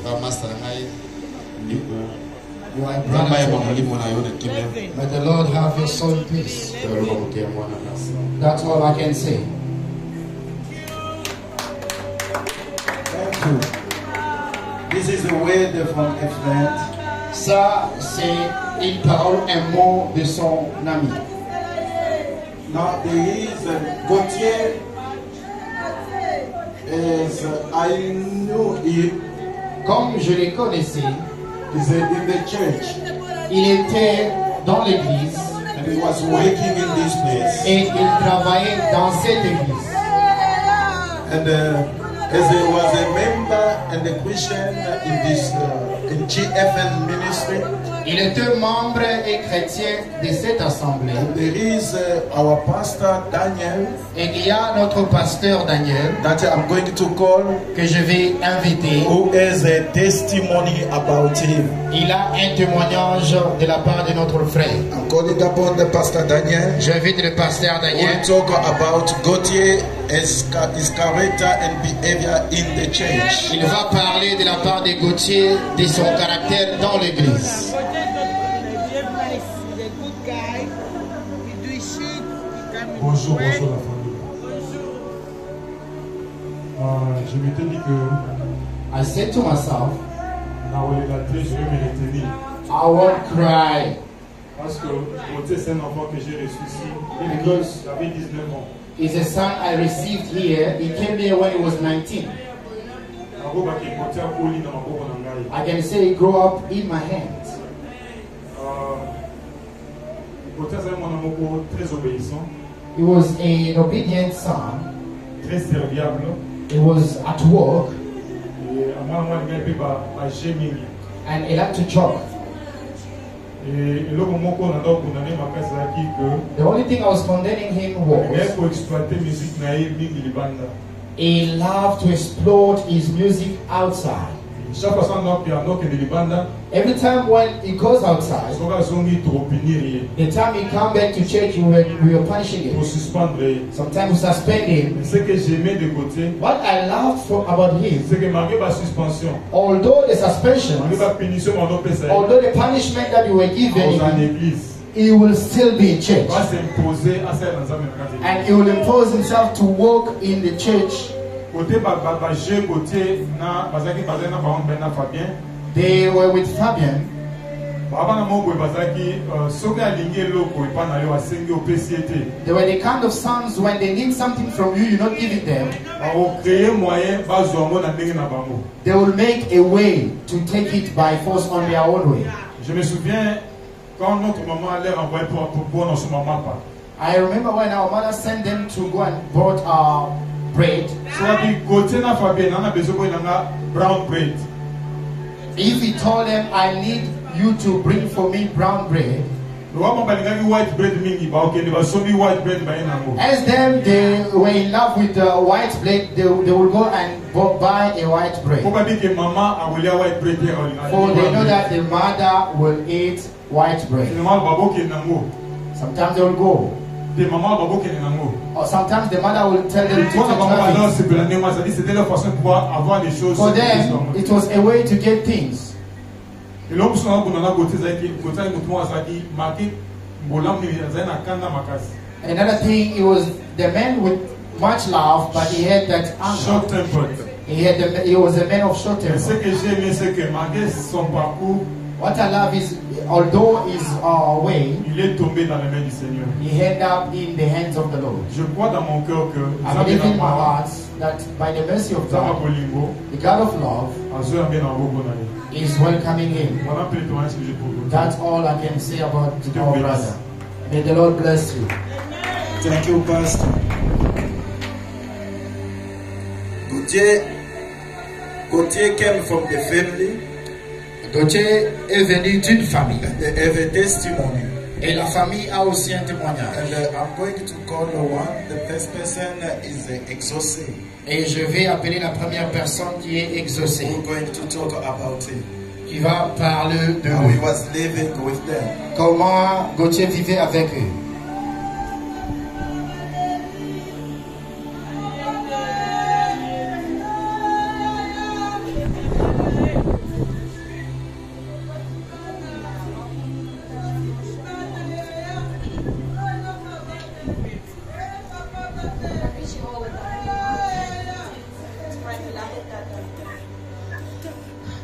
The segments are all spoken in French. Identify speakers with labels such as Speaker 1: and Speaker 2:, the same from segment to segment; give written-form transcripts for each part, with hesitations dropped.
Speaker 1: May the Lord have your soul in peace. That's all I can say.
Speaker 2: Thank you. This is a word from a friend.
Speaker 1: Ça, c'est une parole, un mot de son ami.
Speaker 2: Now there is Gauthier. I knew him.
Speaker 1: Comme je le connaissais,
Speaker 2: he's in the church.
Speaker 1: Il était dans l'église.
Speaker 2: And he was working in this place.
Speaker 1: Et il travaillait dans cette église.
Speaker 2: And as he was a member and a Christian in this in GFN ministry.
Speaker 1: Il était membre et chrétien de cette assemblée.
Speaker 2: And there is our pastor Daniel.
Speaker 1: Et il y a notre pasteur Daniel.
Speaker 2: That I'm going to call.
Speaker 1: Que je vais inviter.
Speaker 2: Who has a testimony about him.
Speaker 1: Il a un témoignage de la part de notre frère.
Speaker 2: I'm calling upon the pastor Daniel.
Speaker 1: J'invite le pasteur Daniel.
Speaker 2: We'll talk about Gauthier, his character and behavior in the church.
Speaker 1: Il va parler de la part de Gauthier, de son caractère dans l'église.
Speaker 3: Bonjour, bonjour la famille. Je m'étais dit que
Speaker 1: I said to myself,
Speaker 3: je vais me retenir.
Speaker 1: I won't cry.
Speaker 3: Parce que c'est un enfant que j'ai reçu ici. J'avais 19 ans.
Speaker 1: It's a son I received here. He came here when he was 19. I can say he grew up in my hands. He was an obedient son.
Speaker 3: Très serviable.
Speaker 1: He was at work. And he liked to jog. The only thing I was condemning him was he loved to explore his music outside. Every time when he goes outside, the time he comes back to church, we were punishing him. Sometimes we suspend him. What I loved about him, although the suspension, although the punishment that you were given, he will still be in church. And he will impose himself to walk in the church. They were with Fabian. They were the kind of sons when they need something from you, you not give it them. They will make a way to take it by force on their own way. I remember when our mother sent them to go and bought bread. If he told them, I need you to bring for me brown bread, as them they were in love with the white bread, they will go and buy a white bread. For they know that the mother will eat white bread. Sometimes they will go. Or sometimes the mother will tell them to take for them, it was a way to get things. Another thing, it was the man with much love, but he had that anger.
Speaker 3: Short-tempered.
Speaker 1: He was a man of short temper. What I love is, although his way, he ended up in the hands of the Lord. I believe in my heart that by the mercy of God, the God of love is welcoming him. That's all I can say about our brother. May the Lord bless you.
Speaker 2: Thank you, Pastor. Gauthier came from the family.
Speaker 1: Gauthier est venu d'une famille.
Speaker 2: They have a testimony.
Speaker 1: Et la famille a aussi un témoignage.
Speaker 2: And I'm going to call one. The first person is Exaucé.
Speaker 1: Et je vais appeler la première personne qui est Exaucé.
Speaker 2: We're going to talk about him.
Speaker 1: Qui va parler de
Speaker 2: how he was living with them.
Speaker 1: Comment Gauthier vivait avec eux.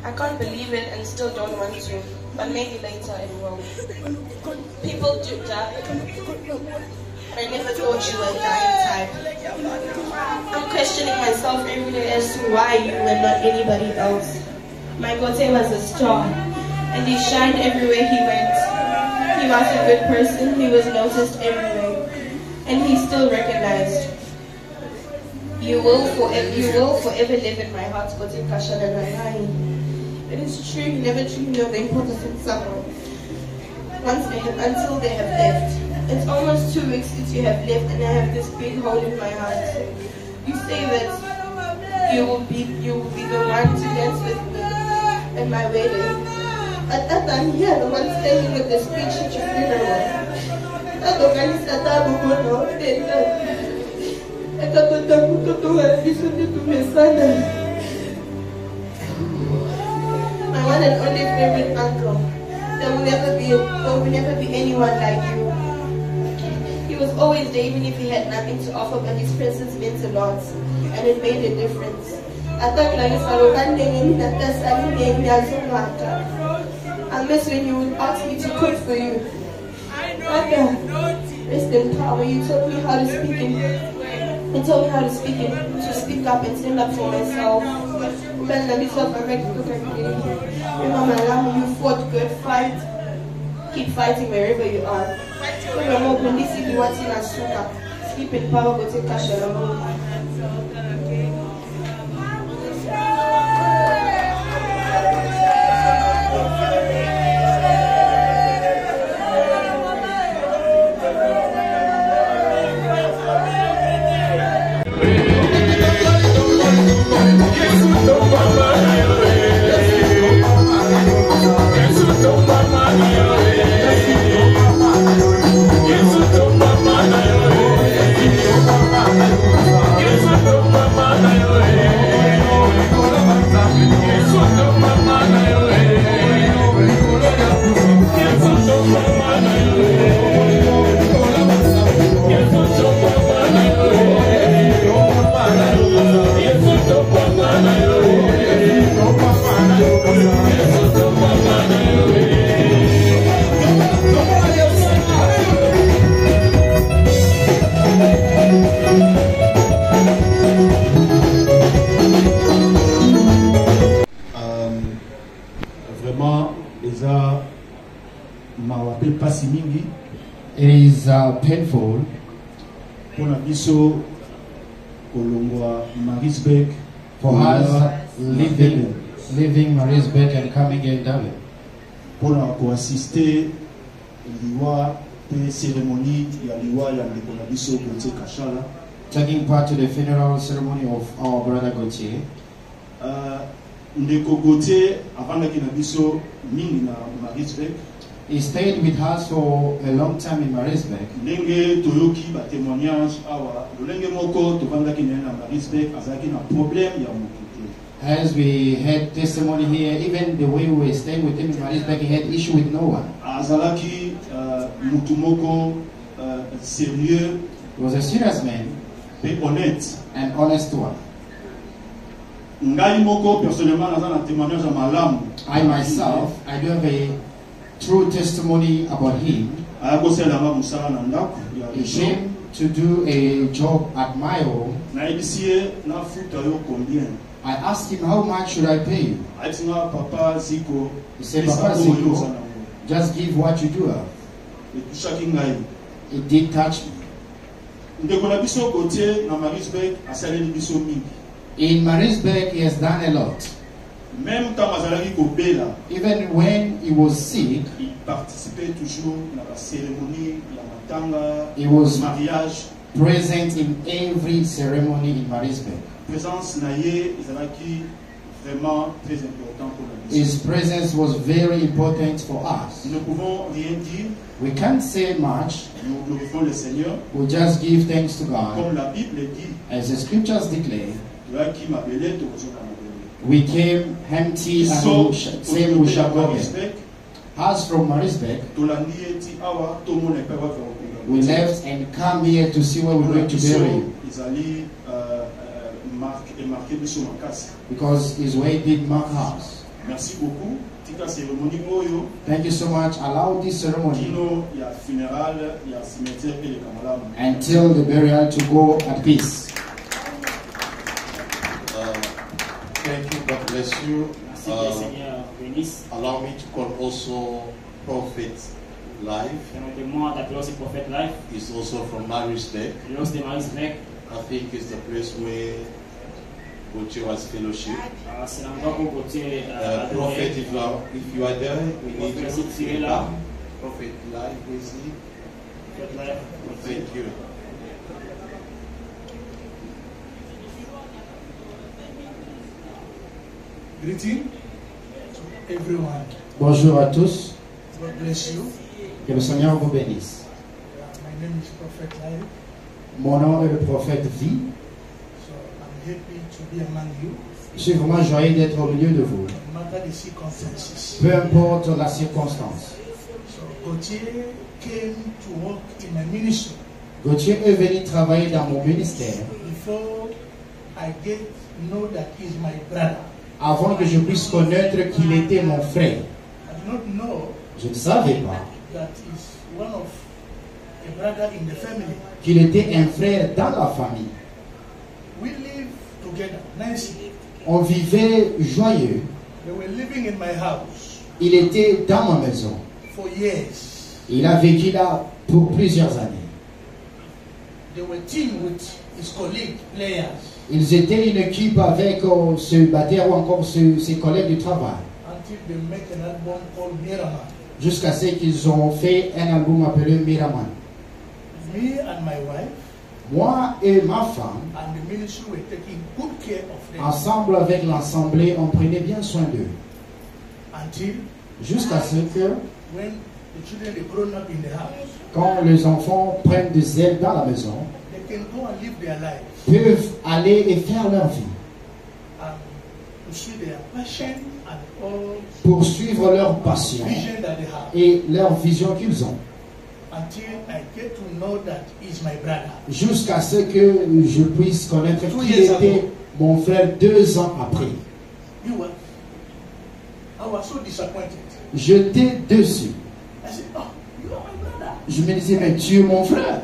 Speaker 4: I can't believe it and still don't want to, but maybe later it will. People do die. I never thought you were a dying type. I'm questioning myself every day as to why you and not anybody else. My Gote was a star, and he shined everywhere he went. He was a good person, he was noticed everywhere, and he's still recognized. You will forever live in my heart, Gote Kashana Nanai. It is true, you never truly know the importance of someone until they have left. It's almost 2 weeks since you have left, and I have this big hole in my heart. You say that you will be the one to dance with me at my wedding. But that I'm here, the one standing with the speech at your funeral. My one and only favorite uncle. There will never be anyone like you. He was always there even if he had nothing to offer, but his presence meant a lot, and it made a difference. I miss when you would ask me to cook for you. Rest in power, you taught me how to speak to speak up and stand up for myself. You fought good fight. Keep fighting wherever you are. Sleep in power, go take cash alone.
Speaker 1: It is painful for us leaving Marisburg and coming in Dublin
Speaker 3: pour assister cérémonie ya liwa ya ndeko na biso Gauthier Kashala,
Speaker 1: taking part to the funeral ceremony of our brother Gauthier.
Speaker 3: Ndeko Gauthier avandaki na biso mingi na Marisburg.
Speaker 1: He stayed with us for a long time in Marisburg.
Speaker 3: Ndenge toyoki ba témoignage awa lolenge moko tovandaki na Marisburg azaki na problème ya moto.
Speaker 1: As we had testimony here, even the way we were staying with him in Marisburg, he had issue with no one.
Speaker 3: Azalaki mutu moko sérieux.
Speaker 1: He was a serious man,
Speaker 3: pe honnête,
Speaker 1: an honest one.
Speaker 3: Ngai moko personnellement naza na témoignage ya malamu.
Speaker 1: I myself, I do have a true testimony about him. He came to do a job at my home. I asked him, how much should I pay you? He said, Papa Ziko, just give what you do have. It did touch me. In Marisburg, he has done a lot. Even when he was sick, he was present in every ceremony in Marisburg. His presence was very important for us. We can't say much. We just give thanks to God. As the scriptures declare, we came empty and same we shall go again. As from Marisburg, we left and come here to see where we're going to bury him. Because his way did mark us.
Speaker 3: Merci beaucoup. Tika cérémonie moyo.
Speaker 1: Thank you so much. Allow this ceremony
Speaker 3: Il y a funéral, il y a cimetière et les camarades.
Speaker 1: until the burial to go at peace.
Speaker 2: Thank you, God bless you.
Speaker 5: Merci que le Seigneur bénisse.
Speaker 2: Allow me to call also Prophet Live.
Speaker 5: Permettez-moi d'appeler aussi Prophète Live.
Speaker 2: He's also from Marisbeck.
Speaker 5: Il est aussi de Marisbeck.
Speaker 2: I think it's the place where Gauthier was fellowship.
Speaker 5: C'est l'endroit où Gauthier a
Speaker 2: Prophet,
Speaker 5: adoré.
Speaker 2: if you are there, we need you
Speaker 5: Prophet,
Speaker 2: to
Speaker 5: si tu es
Speaker 2: be
Speaker 5: là.
Speaker 2: Prophet Live, is he?
Speaker 5: Prophète Live.
Speaker 2: Thank you.
Speaker 6: Greeting to everyone.
Speaker 1: Bonjour à tous.
Speaker 6: God bless you.
Speaker 1: Que le Seigneur vous bénisse.
Speaker 6: My name is Prophet Live.
Speaker 1: Mon nom est le prophète Vie.
Speaker 6: So I'm happy to be among you.
Speaker 1: Je suis vraiment joyeux d'être au milieu de vous.
Speaker 6: No matter the circumstances.
Speaker 1: Peu importe la circonstance.
Speaker 6: So Gauthier came to work in my ministry.
Speaker 1: Gauthier est venu travailler dans mon ministère
Speaker 6: Before I get know that he's my brother.
Speaker 1: avant que je puisse connaître qu'il était mon frère.
Speaker 6: I did not know
Speaker 1: Je ne savais pas
Speaker 6: that he's one of a brother in the family.
Speaker 1: qu'il était un frère dans la famille.
Speaker 6: We live together, Nancy.
Speaker 1: On vivait joyeux.
Speaker 6: They were living in my house
Speaker 1: Il était dans ma maison.
Speaker 6: for years.
Speaker 1: Il a vécu là pour plusieurs années.
Speaker 6: They were team with his colleagues, players.
Speaker 1: Ils étaient une équipe avec ce batteur ou encore ses collègues du travail.
Speaker 6: Until they make an album called Miraman.
Speaker 1: Jusqu'à ce qu'ils ont fait un album appelé Miraman.
Speaker 6: Me and my wife
Speaker 1: Moi et ma femme,
Speaker 6: and the ministry were taking good care of them
Speaker 1: ensemble avec l'assemblée, on prenait bien soin d'eux.
Speaker 6: until
Speaker 1: Jusqu'à ce que,
Speaker 6: when the children are grown up in the house,
Speaker 1: quand les enfants prennent des ailes dans la maison,
Speaker 6: they can go and live their lives
Speaker 1: peuvent aller et faire leur vie,
Speaker 6: and pursue their passion and all
Speaker 1: poursuivre leur passion
Speaker 6: vision that they have.
Speaker 1: et leur vision qu'ils ont.
Speaker 6: Until I get to know that he's my brother.
Speaker 1: Jusqu'à ce que je puisse connaître qu'il était mon frère 2 ans après.
Speaker 6: You were. I was so disappointed.
Speaker 1: J'étais déçu.
Speaker 6: I said, "Oh, you are my brother."
Speaker 1: Je me disais, mais tu es mon frère.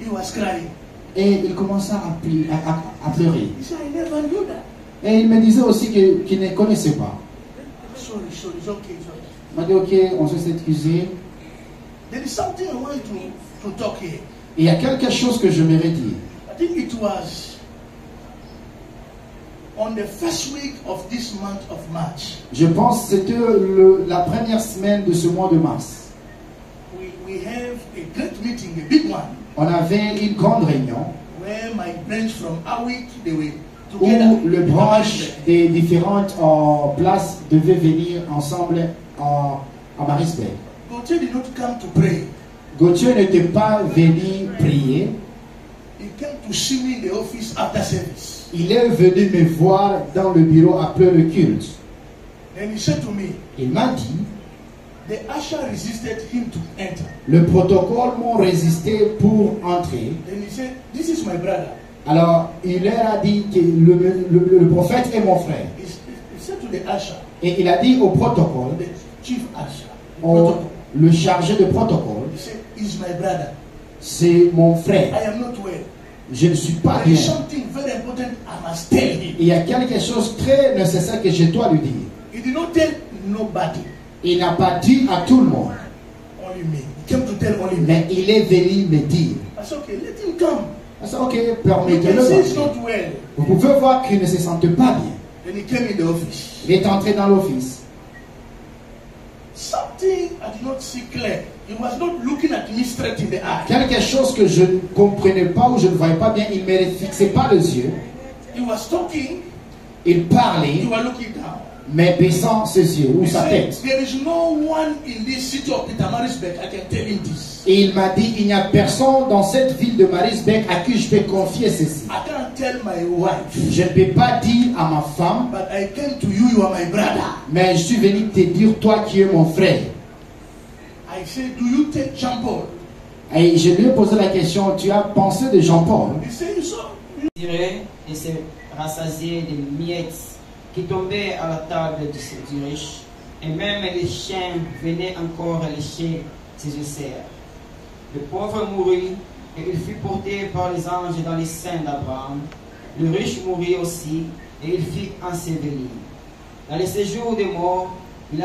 Speaker 6: He was crying.
Speaker 1: Et il commença à pleurer.
Speaker 6: He said, "I never knew that."
Speaker 1: Et il me disait aussi qu'il ne connaissait pas.
Speaker 6: Sorry, it's okay, it's okay.
Speaker 1: Il m'a dit, ok, on se s'est excusé.
Speaker 6: There is something I want to talk here.
Speaker 1: Et il y a quelque chose que je m'aimerais dire.
Speaker 6: I think it was on the first week of this month of March.
Speaker 1: Je pense que c'était la première semaine de ce mois de mars.
Speaker 6: We have a great meeting, a big one,
Speaker 1: On avait une grande réunion
Speaker 6: where my branch from Awik, they were
Speaker 1: où
Speaker 6: together.
Speaker 1: le branche des différentes places devait venir ensemble à Marisbeck.
Speaker 6: Gauthier did not come to pray.
Speaker 1: Gauthier n'était pas venu prier.
Speaker 6: He came to see me in the office after service.
Speaker 1: Il est venu me voir dans le bureau après le culte.
Speaker 6: Then he said to me,
Speaker 1: Il m'a dit,
Speaker 6: the usher resisted him to enter.
Speaker 1: le protocole m'a résisté pour entrer.
Speaker 6: Then he said, this is my brother.
Speaker 1: Alors, il leur a dit que le prophète est mon frère.
Speaker 6: He said to the usher,
Speaker 1: Et il a dit au protocole,
Speaker 6: the chief usher,
Speaker 1: le chargé de protocole,
Speaker 6: he said, he's my brother.
Speaker 1: c'est mon
Speaker 6: I
Speaker 1: frère.
Speaker 6: am not well.
Speaker 1: Je ne suis pas
Speaker 6: There is
Speaker 1: bien.
Speaker 6: something very important I must tell him.
Speaker 1: Il y a quelque chose de très nécessaire que je dois lui dire.
Speaker 6: He did not tell nobody,
Speaker 1: Il n'a pas dit à tout le monde,
Speaker 6: only me. He came to tell only me.
Speaker 1: mais il est venu me dire.
Speaker 6: I said, okay, let him come.
Speaker 1: Je dis, ok,
Speaker 6: You
Speaker 1: permettez-le
Speaker 6: can see he's
Speaker 1: d'entrer.
Speaker 6: not well.
Speaker 1: Vous pouvez voir qu'il ne se sentait pas bien.
Speaker 6: Then he came in the office.
Speaker 1: Il est entré dans l'office.
Speaker 6: Something I did not see clear. He was not looking at me straight in the eye.
Speaker 1: Quelque chose que je ne comprenais pas ou je ne voyais pas bien, il ne me fixait pas les yeux.
Speaker 6: He was talking,
Speaker 1: Il parlait,
Speaker 6: you were looking down.
Speaker 1: mais baissant ses yeux ou
Speaker 6: He
Speaker 1: sa
Speaker 6: said,
Speaker 1: tête.
Speaker 6: there is no one in this city of Pietermaritzburg, I can tell him this.
Speaker 1: Et il m'a dit, il n'y a personne dans cette ville de Marisbeck à qui je peux confier ceci.
Speaker 6: I can't tell my wife,
Speaker 1: Je ne peux pas dire à ma femme,
Speaker 6: but I came to you, you are my brother.
Speaker 1: mais je suis venu te dire, toi qui es mon frère.
Speaker 6: I said, do you take Jean-Paul?
Speaker 1: Et je lui ai posé la question, tu as pensé de Jean-Paul?
Speaker 6: He said, you saw.
Speaker 5: Désiré de se rassasier des miettes
Speaker 7: qui tombaient à la table du riche, et même les chiens venaient encore lécher ses ulcères. Le pauvre mourut, et il fut porté par les anges dans les seins d'Abraham. Le riche mourut aussi, et il fut enseveli. Dans les séjours des morts, il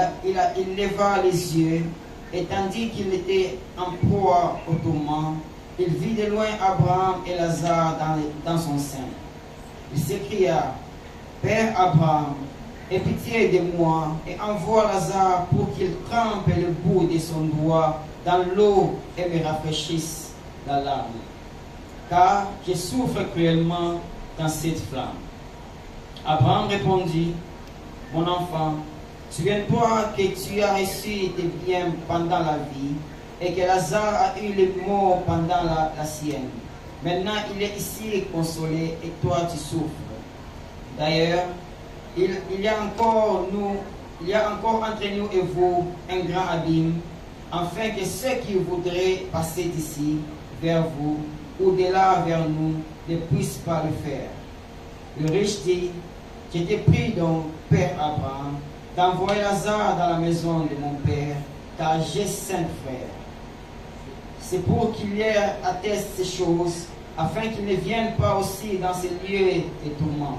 Speaker 7: leva les yeux, et tandis qu'il était en proie au tourment, il vit de loin Abraham et Lazare dans son sein. Il s'écria, « Père Abraham, aie pitié de moi et envoie Lazare pour qu'il trempe le bout de son doigt dans l'eau et me rafraîchisse la larme, car je souffre cruellement dans cette flamme. » Abraham répondit, « Mon enfant, souviens-toi que tu as reçu tes biens pendant la vie et que Lazare a eu les maux pendant la sienne. Maintenant, il est ici consolé et toi tu souffres. D'ailleurs, il y a encore entre nous et vous un grand abîme, afin que ceux qui voudraient passer d'ici vers vous ou de là vers nous ne puissent pas le faire. » Le riche dit, « J'étais pris donc, Père Abraham, d'envoyer Lazare dans la maison de mon père, car j'ai 5 frères. C'est pour qu'il atteste ces choses, afin qu'ils ne viennent pas aussi dans ces lieux de tourment. »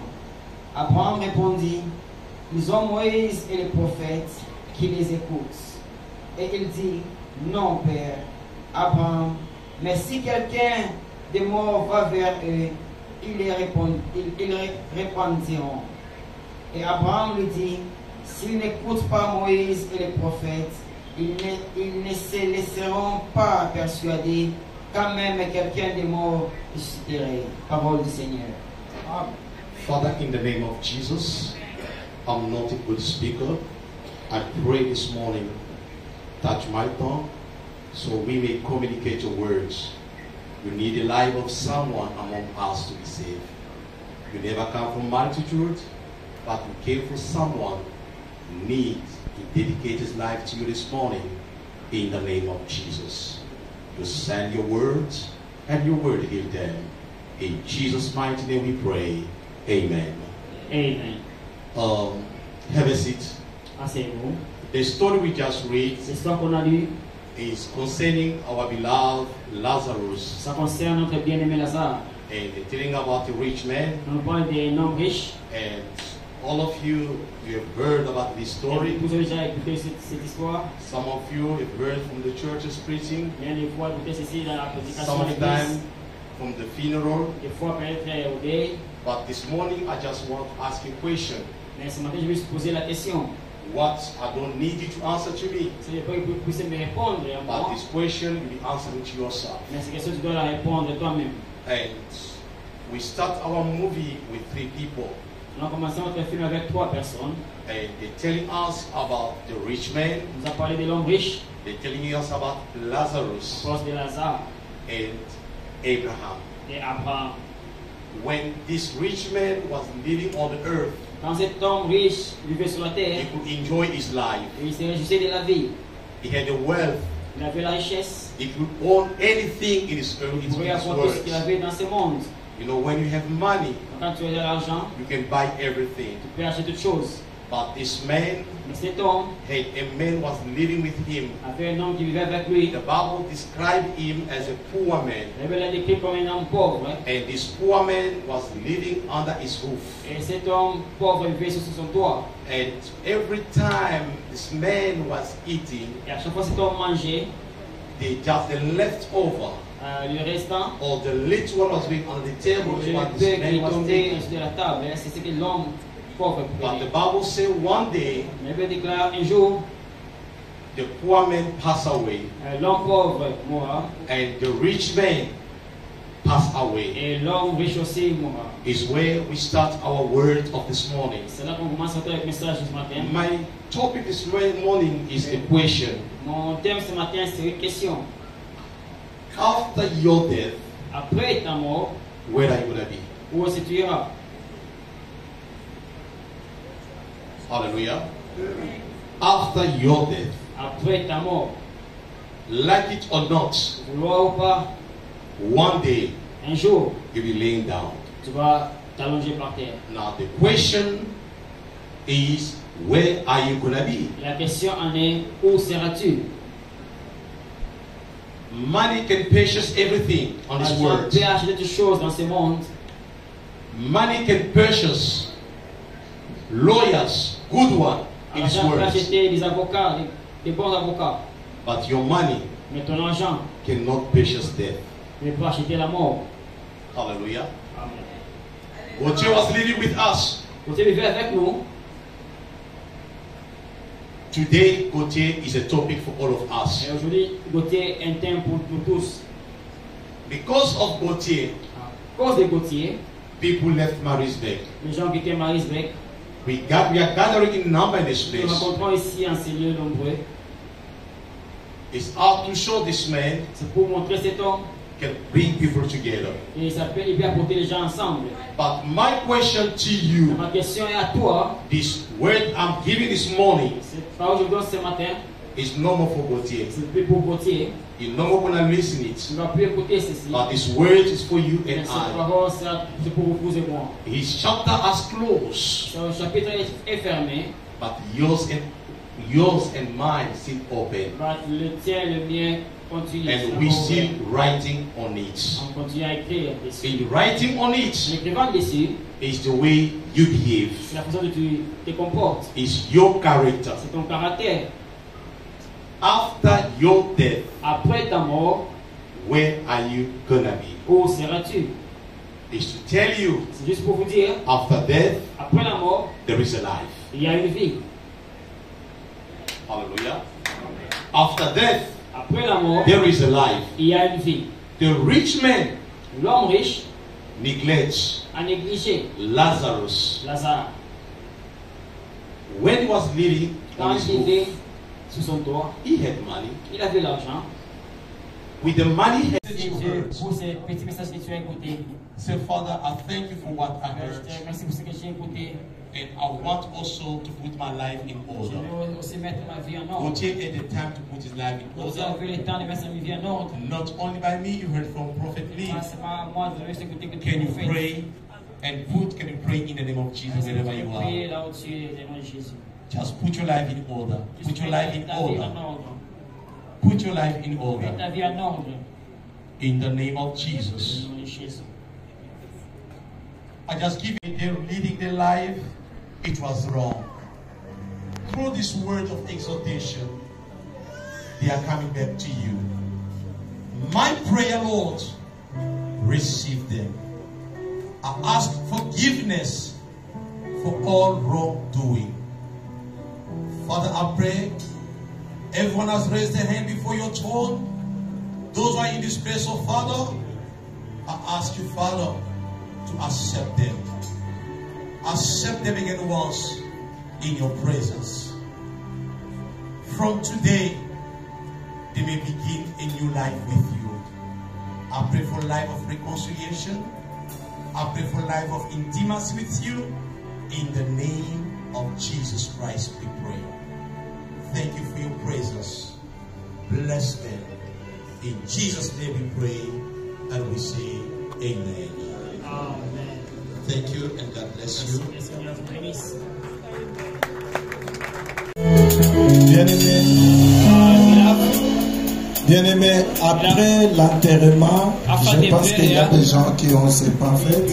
Speaker 7: Abraham répondit, « Ils ont Moïse et les prophètes qui les écoutent. » Et il dit, « Non, Père Abraham, mais si quelqu'un des morts va vers eux, ils répondiront. » Et Abraham lui dit, « S'ils n'écoutent pas Moïse et les prophètes, ils ne se laisseront pas persuader quand même quelqu'un des morts ressusciterait. » Parole du Seigneur. Amen.
Speaker 8: Father, in the name of Jesus, I'm not a good speaker. I pray this morning, touch my tongue, so we may communicate your words. You need the life of someone among us to be saved. You never come from multitude, but you came for someone who needs to dedicate his life to you this morning in the name of Jesus. You send your words, and your word heal them. In Jesus' mighty name we pray. Amen.
Speaker 5: Amen.
Speaker 8: Have a seat.
Speaker 5: Asseyez-vous.
Speaker 8: The story we just read
Speaker 5: L'histoire qu'on a lue,
Speaker 8: is concerning our beloved Lazarus,
Speaker 5: ça concerne notre bien-aimé Lazare.
Speaker 8: and they're telling about the rich man.
Speaker 5: On nous parle des hommes riches.
Speaker 8: And all of you have heard about this story.
Speaker 5: Vous avez déjà écouté cette histoire.
Speaker 8: Some of you have heard from the church's preaching,
Speaker 5: Bien des fois écouté ceci dans la prédication de
Speaker 8: sometimes
Speaker 5: l'église.
Speaker 8: from the funeral.
Speaker 5: Des fois peut-être au deuil.
Speaker 8: But this morning I just want to ask you a question.
Speaker 5: Mais ce matin, je vais vous poser la question.
Speaker 8: What I don't need you to answer to me,
Speaker 5: Ce n'est pas que vous puissiez me répondre à moi,
Speaker 8: but this question you be answering to yourself.
Speaker 5: mais c'est question que tu dois la répondre toi-même.
Speaker 8: And we start our movie with 3 people.
Speaker 5: Nous avons commencé notre film avec 3 personnes.
Speaker 8: And they're telling us about the rich man.
Speaker 5: On nous a parlé de l'homme riche,
Speaker 8: They're telling us about Lazarus
Speaker 5: proche de Lazare
Speaker 8: and Abraham.
Speaker 5: et Abraham.
Speaker 8: When this rich man was living on the earth,
Speaker 5: Quand cet homme riche vivait sur la
Speaker 8: he
Speaker 5: terre,
Speaker 8: could enjoy his life.
Speaker 5: il se réjouissait de la vie.
Speaker 8: He had the wealth.
Speaker 5: Il avait la richesse.
Speaker 8: He could own anything in his earth.
Speaker 5: Il
Speaker 8: In
Speaker 5: pouvait
Speaker 8: his
Speaker 5: avoir tout ce qu'il
Speaker 8: words.
Speaker 5: avait dans ce monde.
Speaker 8: You know, when you have money,
Speaker 5: Quand tu as de l'argent,
Speaker 8: you can buy everything.
Speaker 5: tu peux acheter toutes choses.
Speaker 8: But this man
Speaker 5: Mais cet homme
Speaker 8: had a man was living with him.
Speaker 5: avait un homme qui vivait avec lui.
Speaker 8: The Bible described him as a poor man.
Speaker 5: La Bible l'a décrit comme un homme pauvre.
Speaker 8: And this poor man was living under his roof.
Speaker 5: Et cet homme pauvre vivait sous son toit.
Speaker 8: And every time this man was eating,
Speaker 5: Et à chaque fois que cet homme mangeait,
Speaker 8: the leftover
Speaker 5: le restant,
Speaker 8: or the little one was being on the table is
Speaker 5: le
Speaker 8: what
Speaker 5: peu
Speaker 8: this
Speaker 5: qui
Speaker 8: man was
Speaker 5: tombait
Speaker 8: taking.
Speaker 5: sur la table, c'est ce que l'homme pauvre
Speaker 8: But the
Speaker 5: prenait.
Speaker 8: Bible says one day
Speaker 5: La Bible déclare un jour,
Speaker 8: the poor man passed away
Speaker 5: l'homme pauvre mourra
Speaker 8: and the rich man passed away.
Speaker 5: et l'homme riche aussi mourra.
Speaker 8: Is where we start our word of this morning.
Speaker 5: C'est là qu'on commence notre message ce matin.
Speaker 8: My topic this morning is a question.
Speaker 5: Mon thème ce matin, c'est une question.
Speaker 8: After your death,
Speaker 5: Après ta mort,
Speaker 8: where are you going to be?
Speaker 5: où est-ce que tu iras?
Speaker 8: Hallelujah. After your death,
Speaker 5: Après ta mort,
Speaker 8: like it or not,
Speaker 5: vouloir ou pas,
Speaker 8: one day
Speaker 5: un jour,
Speaker 8: you'll be laying down.
Speaker 5: tu vas t'allonger par terre.
Speaker 8: Now the question is, where are you gonna be?
Speaker 5: La question en est, où seras-tu?
Speaker 8: Money can purchase everything on this
Speaker 5: L'argent
Speaker 8: world.
Speaker 5: peut acheter toutes choses dans ce monde.
Speaker 8: Money can purchase lawyers, good one in this
Speaker 5: L'argent peut
Speaker 8: world.
Speaker 5: acheter des avocats, des bons avocats.
Speaker 8: But your money
Speaker 5: Mais ton argent
Speaker 8: cannot purchase death.
Speaker 5: ne peut acheter la mort.
Speaker 8: Hallelujah.
Speaker 5: Amen.
Speaker 8: Gauthier was living with us.
Speaker 5: Gauthier vivait avec nous.
Speaker 8: Today, Gauthier is a topic for all of us.
Speaker 5: Et aujourd'hui, Gauthier est un thème pour nous tous.
Speaker 8: Because of Gauthier,
Speaker 5: À cause de Gauthier,
Speaker 8: people left Marisbeck.
Speaker 5: les gens quittaient Marisbeck.
Speaker 8: We are gathering in number in this
Speaker 5: Nous
Speaker 8: place.
Speaker 5: rencontrons ici en ces lieux nombreux.
Speaker 8: It's out to show this man
Speaker 5: C'est pour montrer cet homme
Speaker 8: can bring people together.
Speaker 5: et il peut apporter les gens ensemble.
Speaker 8: But my question to you,
Speaker 5: Ma question est à toi.
Speaker 8: this word I'm giving this morning
Speaker 5: Cette parole que je donne ce matin,
Speaker 8: is no more for Gauthier.
Speaker 5: c'est plus pour Gauthier.
Speaker 8: You're no more gonna listen
Speaker 5: Tu
Speaker 8: it.
Speaker 5: ne vas plus écouter ceci.
Speaker 8: But this word is for you
Speaker 5: Mais
Speaker 8: and
Speaker 5: cette
Speaker 8: I.
Speaker 5: parole, c'est pour vous et moi.
Speaker 8: His chapter has closed,
Speaker 5: Son chapitre est fermé.
Speaker 8: but yours and mine still open.
Speaker 5: But le tien, le mien, continue.
Speaker 8: And we still writing on it.
Speaker 5: On continue à écrire dessus.
Speaker 8: In writing on
Speaker 5: En
Speaker 8: it
Speaker 5: écrivant dessus,
Speaker 8: is the way you behave.
Speaker 5: c'est la façon dont tu te comportes.
Speaker 8: Is your character.
Speaker 5: C'est ton caractère.
Speaker 8: After your death,
Speaker 5: Après ta mort,
Speaker 8: where are you gonna be?
Speaker 5: où seras-tu?
Speaker 8: Is to tell you,
Speaker 5: C'est juste pour vous dire,
Speaker 8: after death,
Speaker 5: après la mort,
Speaker 8: there is a life.
Speaker 5: il y a une vie.
Speaker 8: Hallelujah. After death,
Speaker 5: Après la mort,
Speaker 8: there is a life.
Speaker 5: il y a une vie.
Speaker 8: The rich man
Speaker 5: L'homme riche
Speaker 8: neglects
Speaker 5: a négligé
Speaker 8: Lazarus.
Speaker 5: Lazare.
Speaker 8: When he was living on
Speaker 5: Quand
Speaker 8: his
Speaker 5: il
Speaker 8: roof,
Speaker 5: vivait sous son toit,
Speaker 8: he had money.
Speaker 5: il avait l'argent.
Speaker 8: With the money he
Speaker 5: Merci Dieu pour ces petits messages que tu as écoutés.
Speaker 2: Say, Father, I thank you for what I heard.
Speaker 5: Merci pour ce que j'ai écouté.
Speaker 2: And I want also to put my life in
Speaker 5: Je
Speaker 2: order.
Speaker 5: veux aussi mettre ma vie en ordre.
Speaker 2: Gauthier had the time to put his life in
Speaker 5: Gauthier a
Speaker 2: order.
Speaker 5: vu le temps de mettre sa vie en ordre.
Speaker 2: Not only by me, you heard from Prophet Lee.
Speaker 5: Pas seulement moi, je veux écouter que tu
Speaker 2: Can you
Speaker 5: fais.
Speaker 2: pray and can you pray in the name of Jesus wherever you
Speaker 5: Priez
Speaker 2: are?
Speaker 5: là où tu es, au nom de Jésus.
Speaker 2: Just put your life in order. Put your life in
Speaker 5: Ta vie
Speaker 2: order.
Speaker 5: en ordre.
Speaker 2: Put your life in
Speaker 5: Mets
Speaker 2: order.
Speaker 5: ta vie en ordre.
Speaker 2: In the name of
Speaker 5: Au
Speaker 2: Jesus.
Speaker 5: nom de Jésus.
Speaker 2: I just give it their leading their life. It was wrong. Through this word of exhortation, they are coming back to you. My prayer, Lord, receive them. I ask forgiveness for all wrongdoing. Father, I pray everyone has raised their hand before your throne. Those who are in this place, oh Father, I ask you, Father, to accept them. Accept them again once in your presence. From today, they may begin a new life with you. I pray for a life of reconciliation. I pray for a life of intimacy with you. In the name of Jesus Christ we pray. Thank you for your presence. Bless them. In Jesus' name we pray and we say amen.
Speaker 5: Amen.
Speaker 2: Thank you and God bless you.
Speaker 5: Que le Seigneur vous bénisse.
Speaker 9: Bien-aimé, après l'enterrement, je pense qu'il y a des gens qui ont ces pamphlets.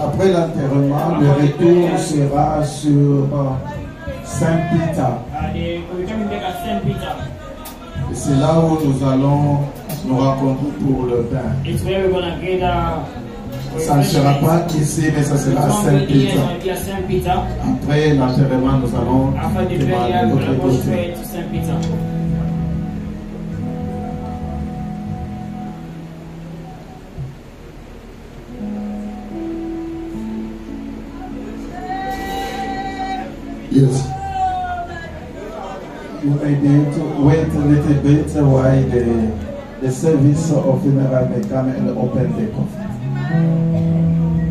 Speaker 9: Après l'enterrement, le retour sera sur Saint-Peter. C'est là où nous allons nous rencontrer pour le pain. Ça ne sera pas ici, mais ça sera à Saint-Peter. Après l'enterrement, nous allons demander de l'autre côté. Yes. You may need to wait a little bit while the service of funeral may come and open the coffin.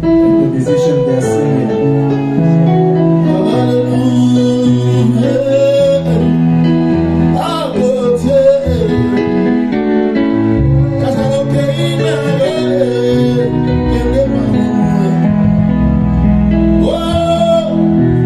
Speaker 9: And the musician they are singing.
Speaker 10: Oh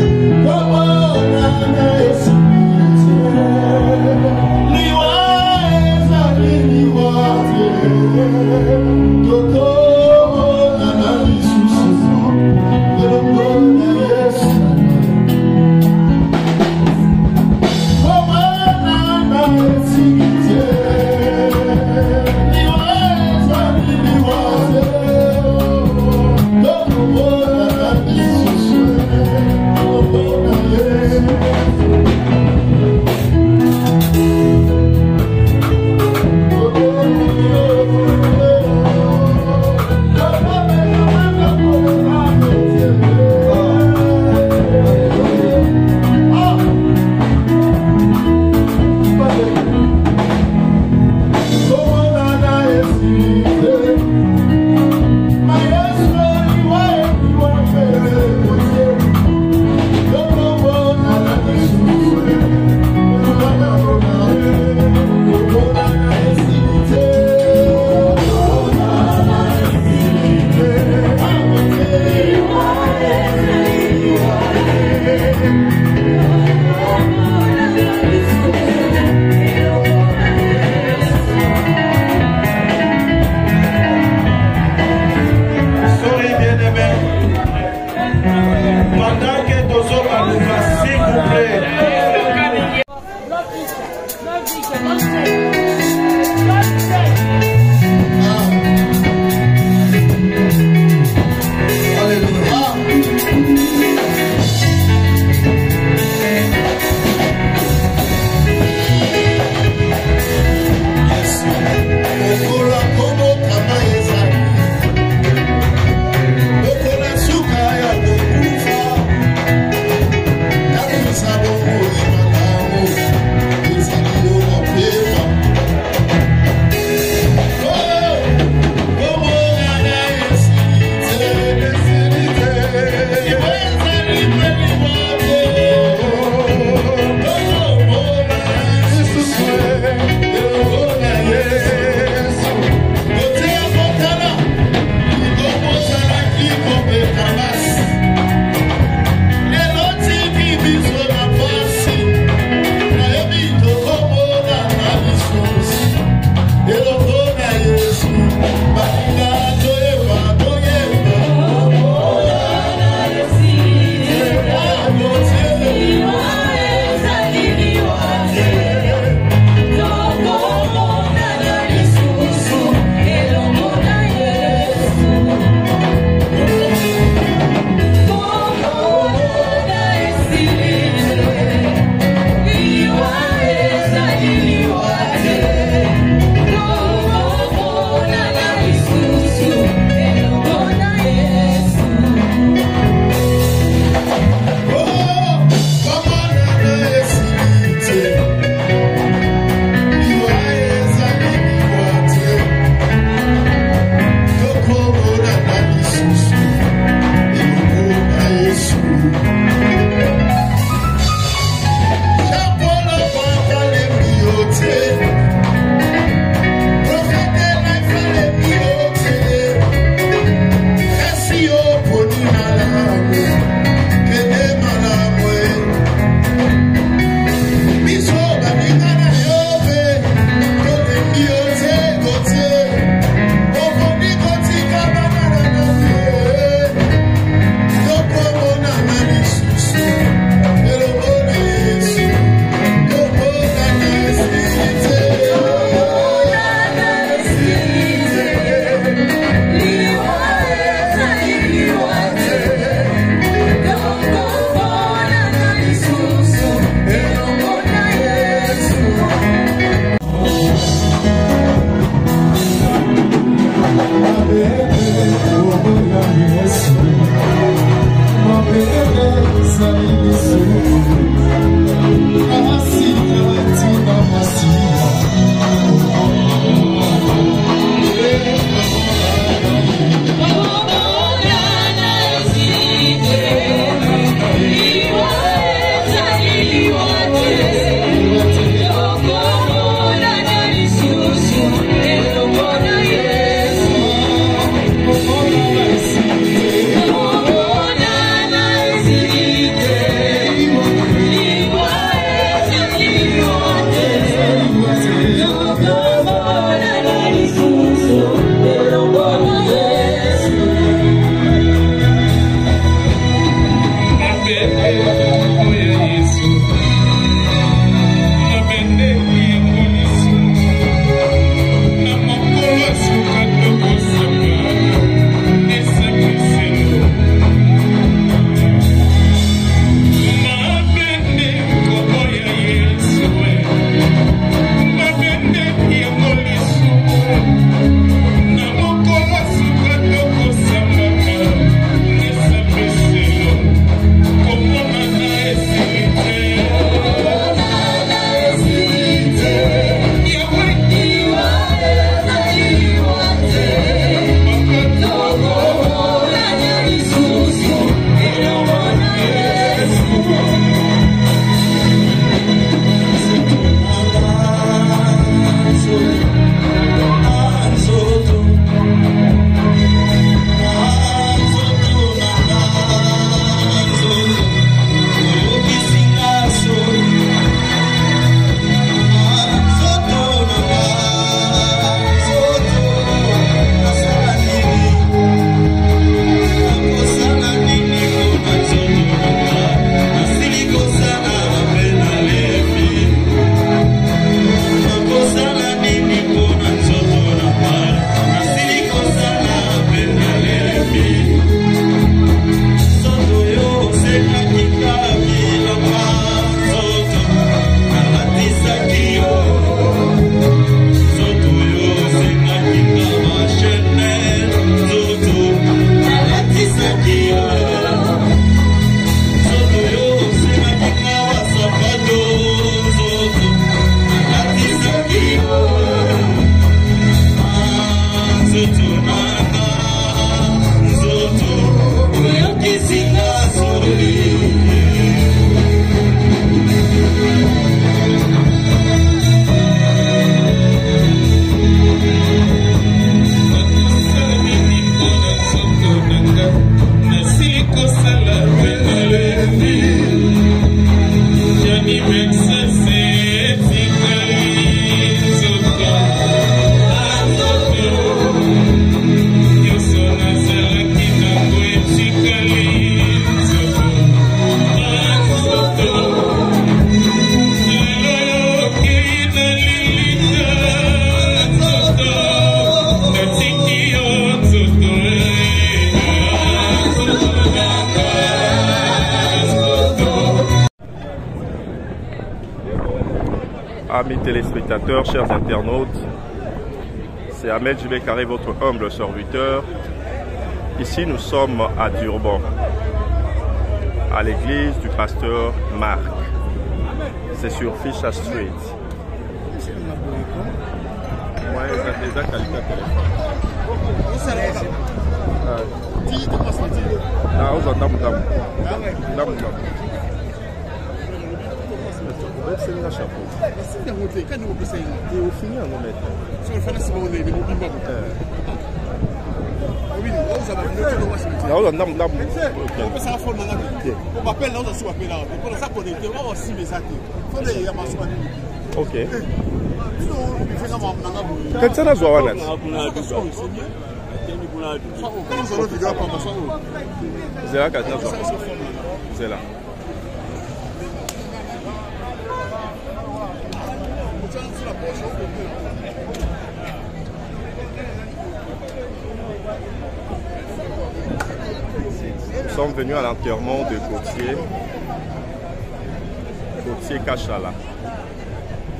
Speaker 10: Amis téléspectateurs, chers internautes, c'est Ahmed Jibé Carré, votre humble serviteur. Ici, nous sommes à Durban, à l'église du pasteur Marc. C'est sur Fisher Street. Ouais, c'est déjà qualité ok. Quand ça n'a pas c'est là. C'est là. Nous sommes venus à l'enterrement de Gauthier Kachala.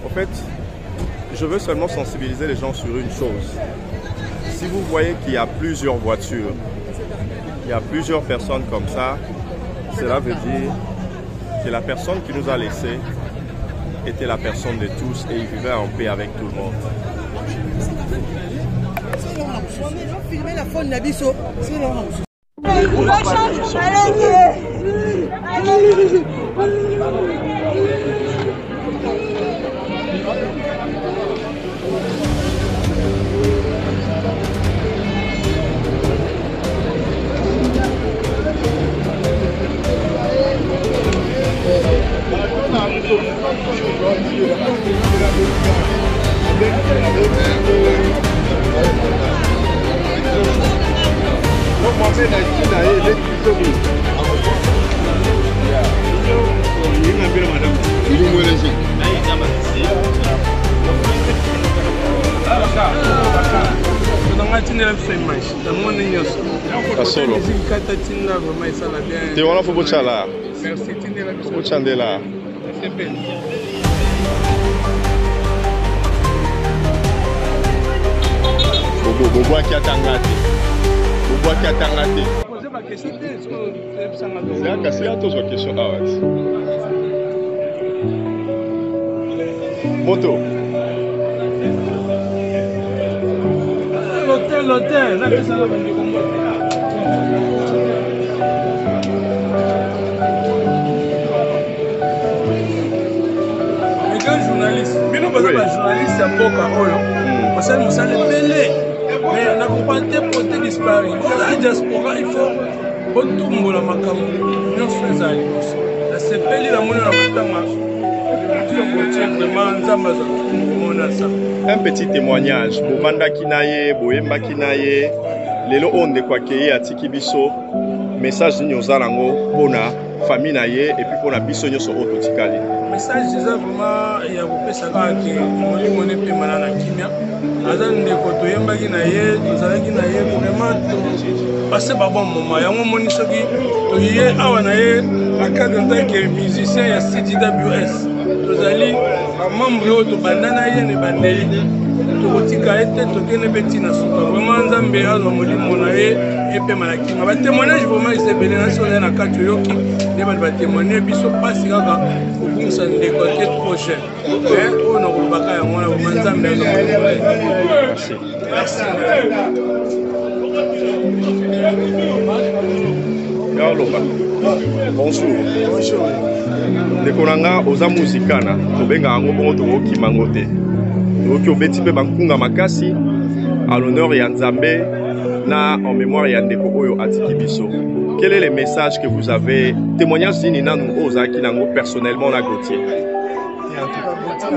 Speaker 10: En fait, je veux seulement sensibiliser les gens sur une chose. Si vous voyez qu'il y a plusieurs voitures, il y a plusieurs personnes comme ça, cela veut dire que la personne qui nous a laissés était la personne de tous et il vivait en paix avec tout le monde. Tu vas faut boire là. Faut chander là. Bobo qui a tangati. Bobo qui a tangati. C'est à toi la question. Moto. L'hôtel.
Speaker 11: Journaliste, mais nous sommes journalistes à Boca Oyo. Parce que nous sommes les mais on n'a pas été porté disparu. La diaspora, il faut tout la macam. Nous faisons la CPL, la monnaie,
Speaker 10: un petit témoignage. Bobanda Kinaye, Boemba Kinaye, Lelo Onde Kwakeye, Atiki Biso, message de Nyozalango, Pona, famille Naye, et puis Pona Biso Nyoso Ototikali.
Speaker 11: Message c'est vraiment il y a beaucoup ça qui on est permanent na kimia azan de koto yembaki na ye tozalaki na ye vraiment passer ba bon moment ya moni soki to ye awa na ye akade en tant que musicien ya CDWS tozali ba membre to bandana ye ne bandeli to kotika ete to kene beti na suka vraiment nzambe azo molimo na ye epe malaki ma ba témoignage vraiment isebele na sona na katu yoki ne ba témoigner biso pasi kaka ça ne décote trop cher. Mais on a pas
Speaker 10: bonjour. Nekonanga oza muzikana tobenga yango bongo tokokima ngo te tokoki obeti mpe bankunga makasi à l'honneur ya Nzambe na en mémoire ya ndeko oyo atiki biso. Quel est le message que vous avez? Témoignage zini nanu ozaki nango personnellement na Gauthier.
Speaker 12: En tout cas, Gauthier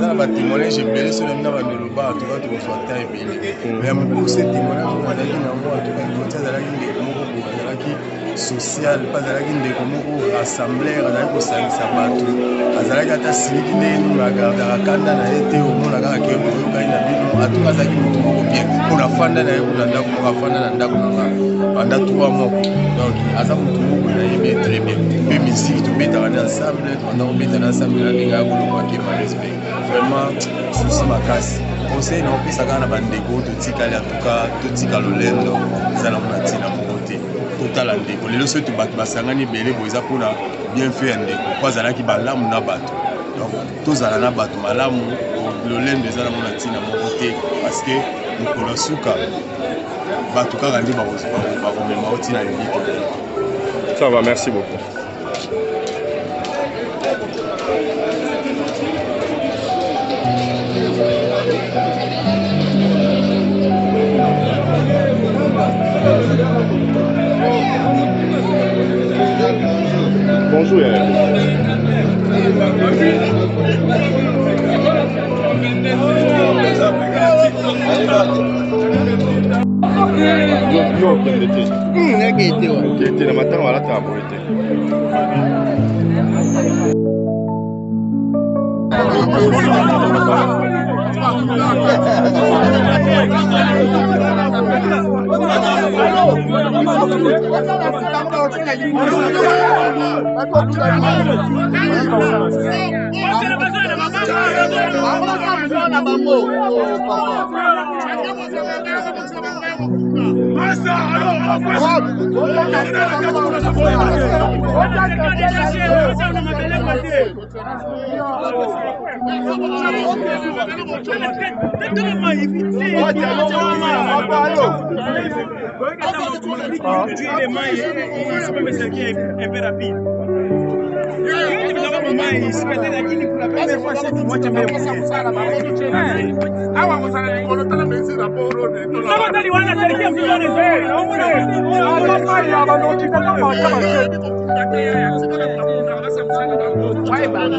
Speaker 12: na ba témoignage belé sur na ba meloba en tout cas to soit très belé. Mais même ces témoignages on a dit nango en tout cas Gauthier zalaki ndeko moko zalaki social pas zalaki ndeko moko assemblée azalaki kosalisa bato azalaki ata siliki nde na garda kanda na ete omona kaka ke moyo kai na bino en tout cas zalaki moto moko bien pour la fanda na kuna ndako moko afanda na ndako na pendant 3 mois donc aza moto moko na yebi très bien pe musique to beta na ensemble, on a obéi ensemble, on a dit que respect. Vraiment, souci ma casse. Conseil non plus ça gana bandeko to tika la tuka to tika lolendo za na mona tina mokote total andeko lelo so to bat basangani belé boza pona bien faire ndeko kwa zalaki balamu na bato donc to zala na bato malamu lolendo za na mona tina mokote parce que mokolo suka bato kaka ndi ba komema otina ndeko.
Speaker 10: Ça va, merci beaucoup. Bonjour Yann. Non, plein d'été. L'été, le matin, on va la faire pour l'été.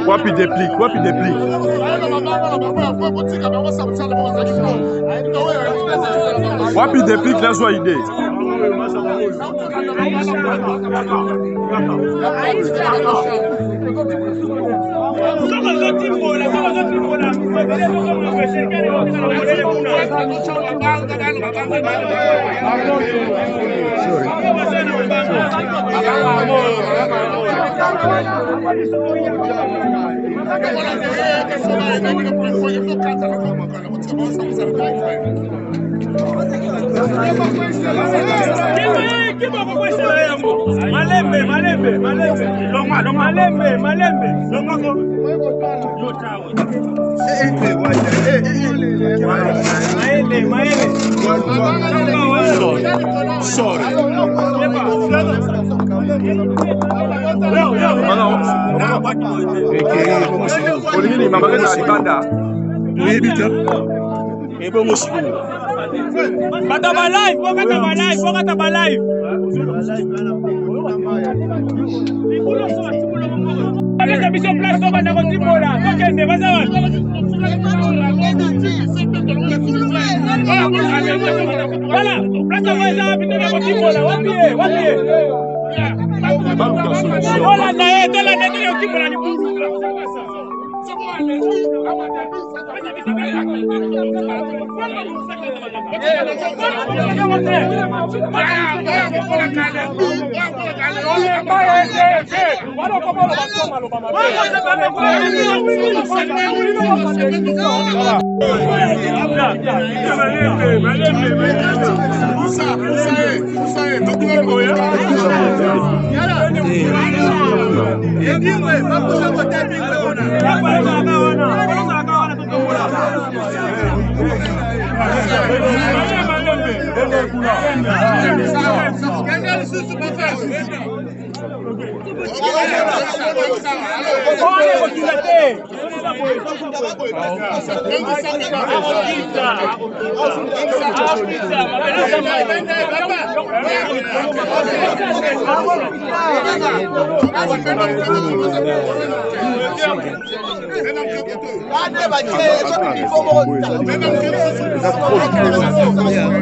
Speaker 10: Wapi déplique, wapi déplique. Wapi déplique la joie idée.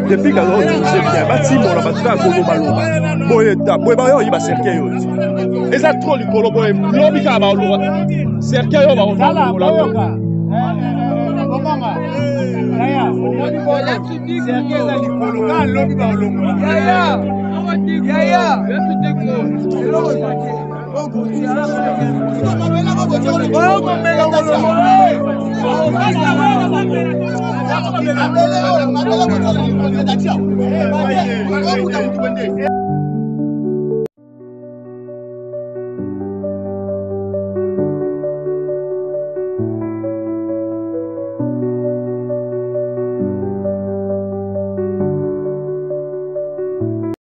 Speaker 10: Depuis que l'on dit que bâtiment la bâtiment ko baloba boyeta boyeba yo iba cercueil yo eza trop likolo boye lobi ka ba lo cercueil yo ba on la
Speaker 6: komanga yaya omoni bola cercueil za likolo ka lobi ba olongo yaya yaya
Speaker 13: Hey,